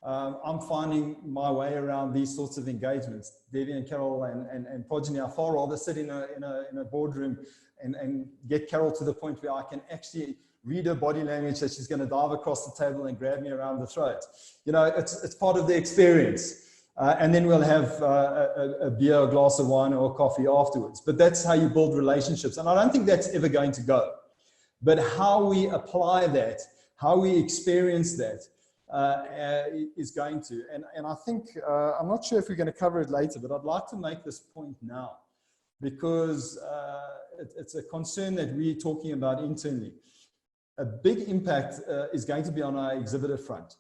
I'm finding my way around these sorts of engagements. Devi and Carol and Projeni, I far rather sit in a boardroom and get Carol to the point where I can actually read her body language that she's going to dive across the table and grab me around the throat. You know, it's part of the experience. And then we'll have a beer, a glass of wine or coffee afterwards. But that's how you build relationships. And I don't think that's ever going to go. But how we apply that, how we experience that is going to. And I think, I'm not sure if we're going to cover it later, but I'd like to make this point now, because it's a concern that we're talking about internally. A big impact is going to be on our exhibitor front.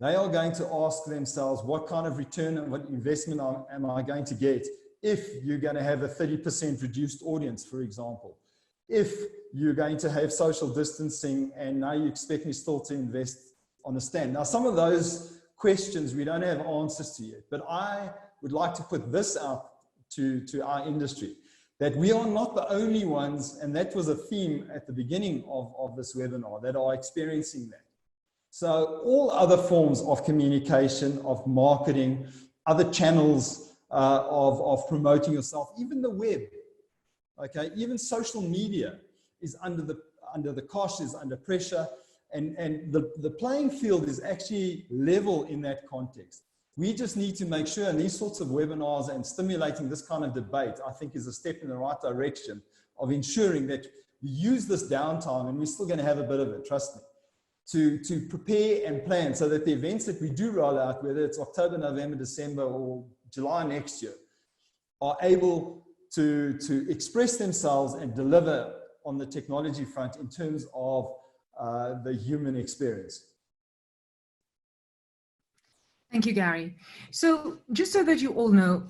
They are going to ask themselves, what kind of return and what investment am I going to get if you're going to have a 30% reduced audience, for example? If you're going to have social distancing and now you expect me still to invest on a stand. Now, some of those questions we don't have answers to yet, but I would like to put this out to our industry, that we are not the only ones, and that was a theme at the beginning of this webinar, that are experiencing that. So all other forms of communication, of marketing, other channels of promoting yourself, even the web, okay, even social media is under the cosh, is under pressure, and the playing field is actually level in that context. We just need to make sure, and these sorts of webinars and stimulating this kind of debate, I think, is a step in the right direction of ensuring that we use this downtime, and we're still going to have a bit of it, trust me, to prepare and plan so that the events that we do roll out, whether it's October, November, December, or July next year, are able to express themselves and deliver on the technology front in terms of the human experience. Thank you, Gary. So just so that you all know,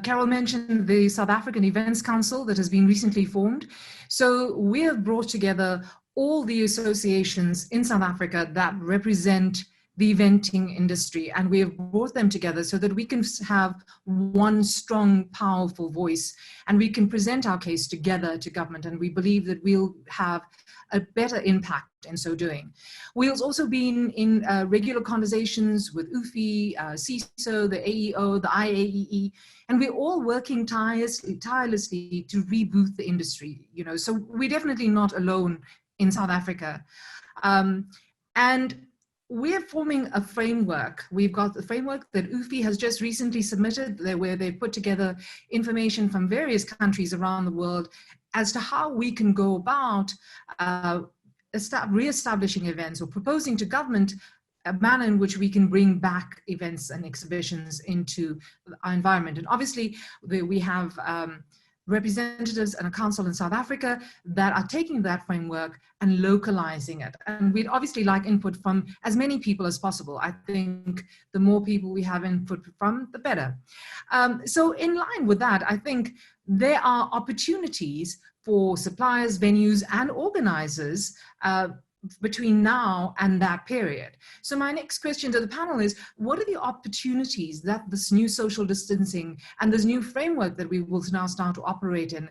Carol mentioned the South African Events Council that has been recently formed. So we have brought together all the associations in South Africa that represent the eventing industry, and we have brought them together so that we can have one strong, powerful voice, and we can present our case together to government, and we believe that we'll have a better impact in so doing. We've also been in regular conversations with UFI, CISO, the AEO, the IAEE, and we're all working tirelessly to reboot the industry, so we're definitely not alone in South Africa. And we're forming a framework. We've got the framework that UFI has just recently submitted, where they put together information from various countries around the world as to how we can go about re-establishing events, or proposing to government a manner in which we can bring back events and exhibitions into our environment. And obviously, we have representatives and a council in South Africa that are taking that framework and localizing it. And we'd obviously like input from as many people as possible. I think the more people we have input from, the better. So in line with that, I think there are opportunities for suppliers, venues, and organizers between now and that period. So my next question to the panel is, what are the opportunities that this new social distancing and this new framework that we will now start to operate in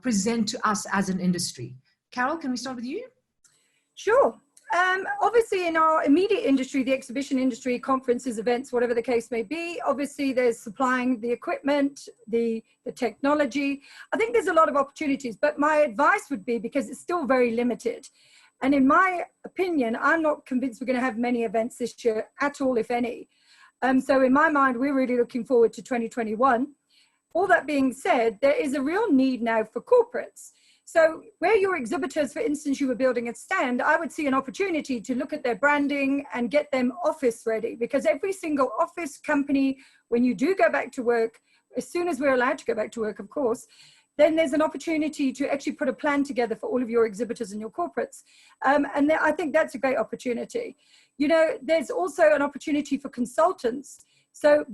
present to us as an industry? Carol, can we start with you? Sure. Obviously, in our immediate industry, the exhibition industry, conferences, events, whatever the case may be, obviously there's supplying the equipment, the technology. I think there's a lot of opportunities, but my advice would be, because it's still very limited, and in my opinion, I'm not convinced we're going to have many events this year at all, if any. So in my mind, we're really looking forward to 2021. All that being said, there is a real need now for corporates. So where your exhibitors, for instance, you were building a stand, I would see an opportunity to look at their branding and get them office ready, because every single office company, when you do go back to work, as soon as we're allowed to go back to work, of course, then there's an opportunity to actually put a plan together for all of your exhibitors and your corporates. And I think that's a great opportunity. You know, there's also an opportunity for consultants. So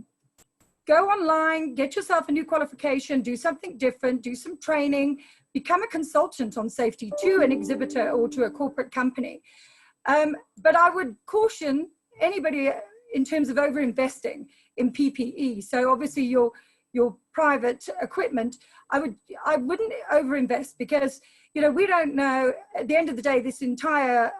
go online, get yourself a new qualification, do something different, do some training, become a consultant on safety to an exhibitor or to a corporate company. But I would caution anybody in terms of over-investing in PPE. So obviously your private equipment, I wouldn't over-invest, because, you know, we don't know, at the end of the day, this entire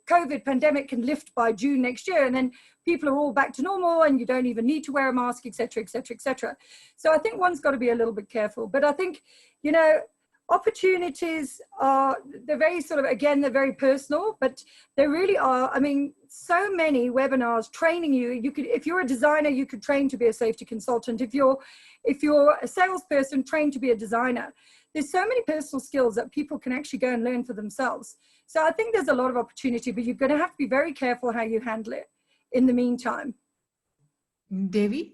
COVID pandemic can lift by June next year, and then people are all back to normal and you don't even need to wear a mask, et cetera, et cetera, et cetera. So I think one's got to be a little bit careful. But I think, you know, opportunities are, they're very sort of, again, they're very personal, but they really are. I mean, so many webinars training you. You could, if you're a designer, you could train to be a safety consultant. If you're a salesperson, train to be a designer. There's so many personal skills that people can actually go and learn for themselves. So I think there's a lot of opportunity, but you're going to have to be very careful how you handle it in the meantime. Devi?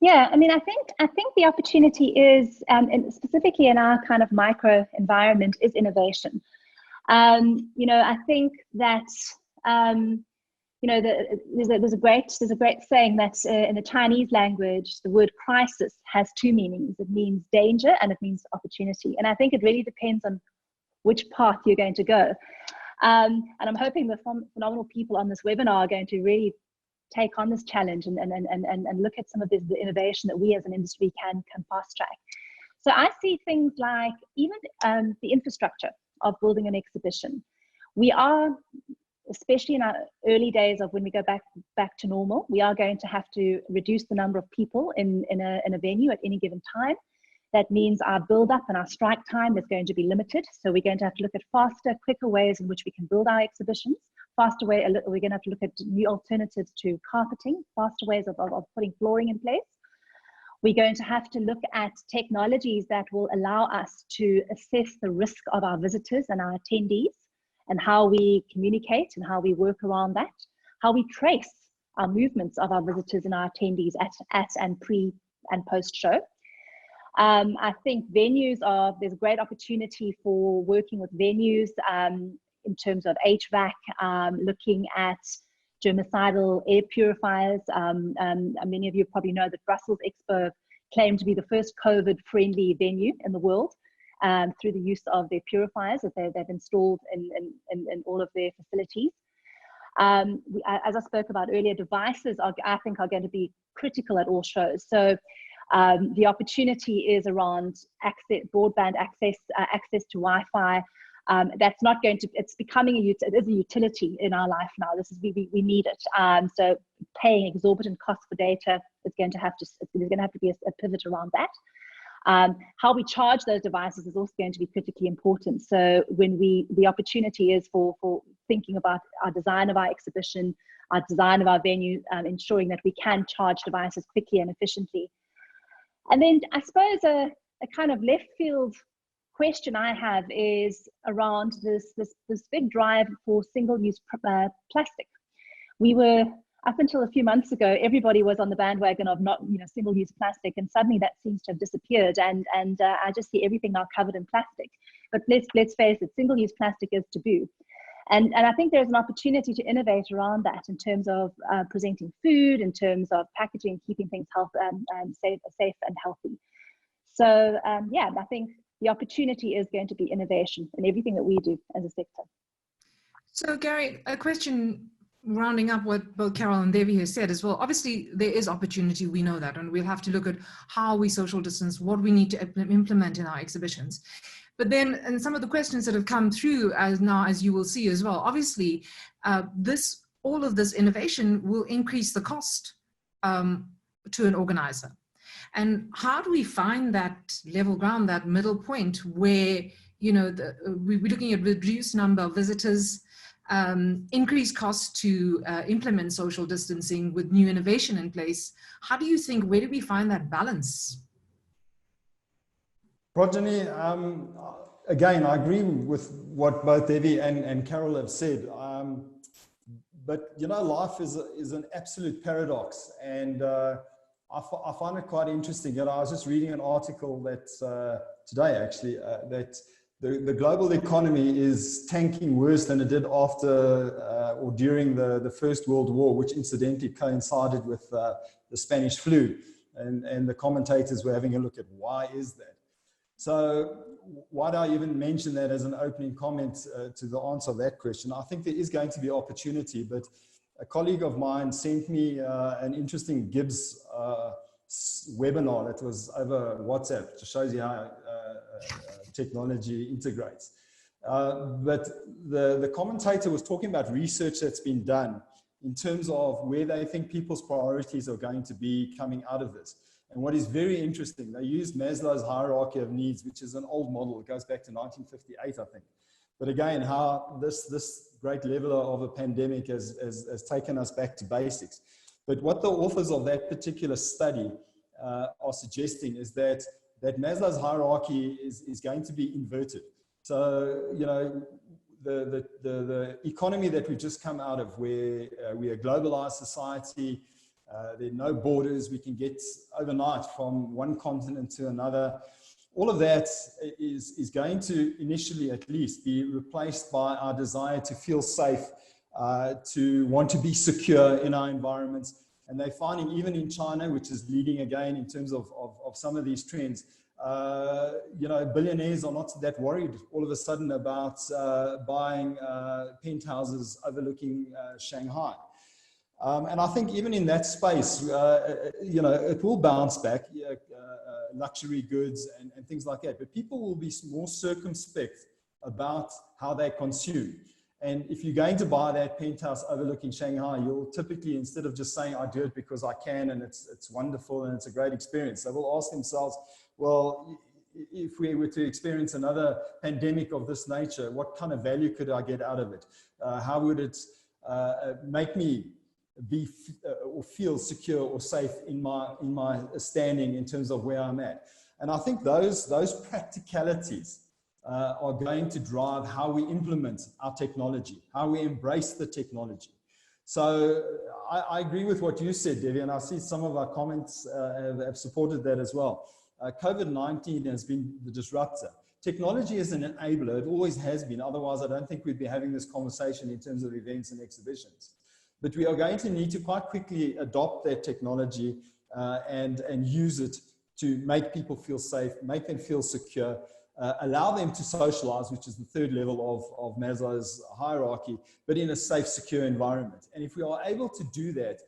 Yeah, I mean, I think the opportunity is, and specifically in our kind of micro environment, is innovation. You know, I think that you know, there's a great saying that in the Chinese language, the word crisis has two meanings. It means danger and it means opportunity. And I think it really depends on which path you're going to go. And I'm hoping the phenomenal people on this webinar are going to really take on this challenge and look at some of the innovation that we as an industry can fast track. So I see things like even the infrastructure of building an exhibition. We are, especially in our early days of when we go back to normal, we are going to have to reduce the number of people in a venue at any given time. That means our build up and our strike time is going to be limited. So we're going to have to look at faster, quicker ways in which we can build our exhibitions. Faster way, we're going to have to look at new alternatives to carpeting, faster ways of putting flooring in place. We're going to have to look at technologies that will allow us to assess the risk of our visitors and our attendees, and how we communicate and how we work around that, how we trace our movements of our visitors and our attendees at and pre and post show. I think venues there's a great opportunity for working with venues in terms of HVAC, looking at germicidal air purifiers. Many of you probably know that Brussels Expo claimed to be the first COVID-friendly venue in the world through the use of their purifiers that they've installed in all of their facilities. As I spoke about earlier, devices I think are going to be critical at all shows. So the opportunity is around broadband access to Wi-Fi. That's not going to, it's becoming it is a utility in our life now. We need it. So paying exorbitant costs for data is going to have to, there's going to have to be a pivot around that. How we charge those devices is also going to be critically important. So when the opportunity is for thinking about our design of our exhibition, our design of our venue, ensuring that we can charge devices quickly and efficiently. And then I suppose a kind of left field question I have is around this big drive for single-use plastic. We were, up until a few months ago, everybody was on the bandwagon of not, single-use plastic, and suddenly that seems to have disappeared. And I just see everything now covered in plastic. But let's face it, single-use plastic is taboo. And I think there's an opportunity to innovate around that in terms of presenting food, in terms of packaging, keeping things safe and healthy. So yeah, I think the opportunity is going to be innovation in everything that we do as a sector. So Gary, a question rounding up what both Carol and Devi has said as well. Obviously, there is opportunity, we know that, and we'll have to look at how we social distance, what we need to implement in our exhibitions. But then, and some of the questions that have come through as you will see as well, obviously, all of this innovation will increase the cost to an organizer. And how do we find that level ground, that middle point where, you know, we're looking at reduced number of visitors, increased costs to implement social distancing with new innovation in place? How do you think, where do we find that balance? Projeni, again, I agree with what both Devi and Carol have said. But, you know, life is an absolute paradox. And I find it quite interesting. You know, I was just reading an article that today, actually, that the global economy is tanking worse than it did after or during the First World War, which incidentally coincided with the Spanish flu. And the commentators were having a look at why is that. So why do I even mention that as an opening comment to the answer of that question? I think there is going to be opportunity, but a colleague of mine sent me an interesting Gibbs webinar that was over WhatsApp. It shows you how technology integrates. But the commentator was talking about research that's been done in terms of where they think people's priorities are going to be coming out of this. And what is very interesting, they used Maslow's hierarchy of needs, which is an old model. It goes back to 1958, I think. But again, how this great level of a pandemic has taken us back to basics. But what the authors of that particular study are suggesting is that Maslow's hierarchy is going to be inverted. So, you know, the economy that we've just come out of, where we are a globalized society, there are no borders, we can get overnight from one continent to another. All of that is going to initially at least be replaced by our desire to feel safe, to want to be secure in our environments. And they're finding even in China, which is leading again in terms of some of these trends, you know, billionaires are not that worried all of a sudden about buying penthouses overlooking Shanghai. And I think even in that space, you know, it will bounce back, luxury goods and things like that. But people will be more circumspect about how they consume. And if you're going to buy that penthouse overlooking Shanghai, you'll typically, instead of just saying, I do it because I can and it's wonderful and it's a great experience, they will ask themselves, well, if we were to experience another pandemic of this nature, what kind of value could I get out of it? How would it make me be or feel secure or safe in my standing in terms of where I'm at? And I think those practicalities are going to drive how we implement our technology, how we embrace the technology. So I agree with what you said, Devi, and I see some of our comments have supported that as well. COVID-19 has been the disruptor. Technology is an enabler, it always has been, otherwise I don't think we'd be having this conversation in terms of events and exhibitions. But we are going to need to quite quickly adopt that technology and use it to make people feel safe, make them feel secure, allow them to socialize, which is the third level of Maslow's hierarchy, but in a safe, secure environment. And if we are able to do that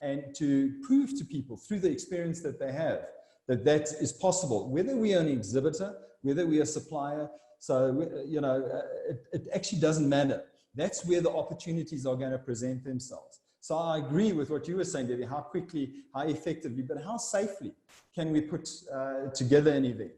and to prove to people through the experience that they have that is possible, whether we are an exhibitor, whether we are a supplier, so, you know, it actually doesn't matter. That's where the opportunities are going to present themselves. So I agree with what you were saying, Devi, how quickly, how effectively, but how safely can we put together an event?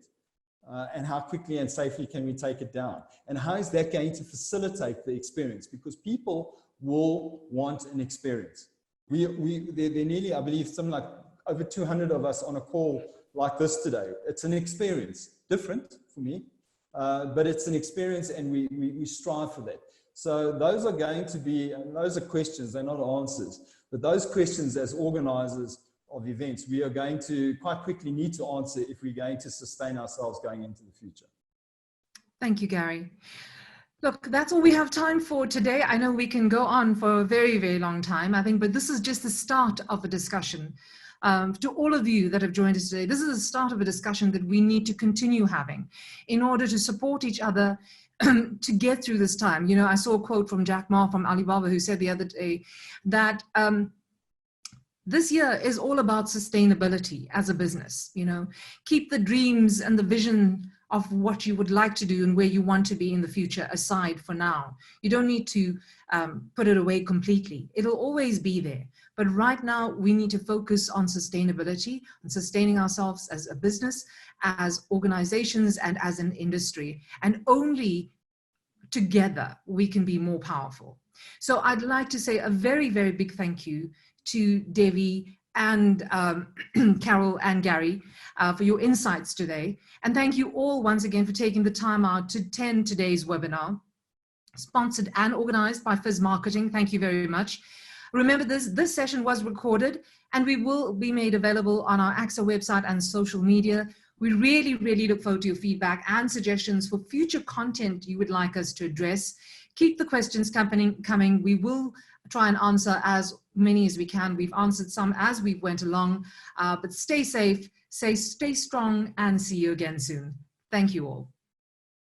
And how quickly and safely can we take it down? And how is that going to facilitate the experience? Because people will want an experience. They're nearly, I believe, something like over 200 of us on a call like this today. It's an experience, different for me, but it's an experience and we strive for that. So those are going to be, and those are questions, they're not answers, but those questions as organizers of events, we are going to quite quickly need to answer if we're going to sustain ourselves going into the future. Thank you, Gary. Look, that's all we have time for today. I know we can go on for a very, very long time, I think, but this is just the start of a discussion. To all of you that have joined us today, this is the start of a discussion that we need to continue having in order to support each other to get through this time. You know, I saw a quote from Jack Ma from Alibaba who said the other day that this year is all about sustainability as a business. You know, keep the dreams and the vision of what you would like to do and where you want to be in the future aside for now. You don't need to put it away completely. It'll always be there. But right now, we need to focus on sustainability, on sustaining ourselves as a business, as organizations, and as an industry. And only together we can be more powerful. So I'd like to say a very, very big thank you to Devi and Carol and Gary for your insights today. And thank you all once again for taking the time out to attend today's webinar, sponsored and organized by Fizz Marketing. Thank you very much. Remember, this session was recorded and we will be made available on our AAXO website and social media. We really, really look forward to your feedback and suggestions for future content you would like us to address. Keep the questions coming. We will try and answer as many as we can. We've answered some as we went along, but stay safe, stay strong, and see you again soon. Thank you all.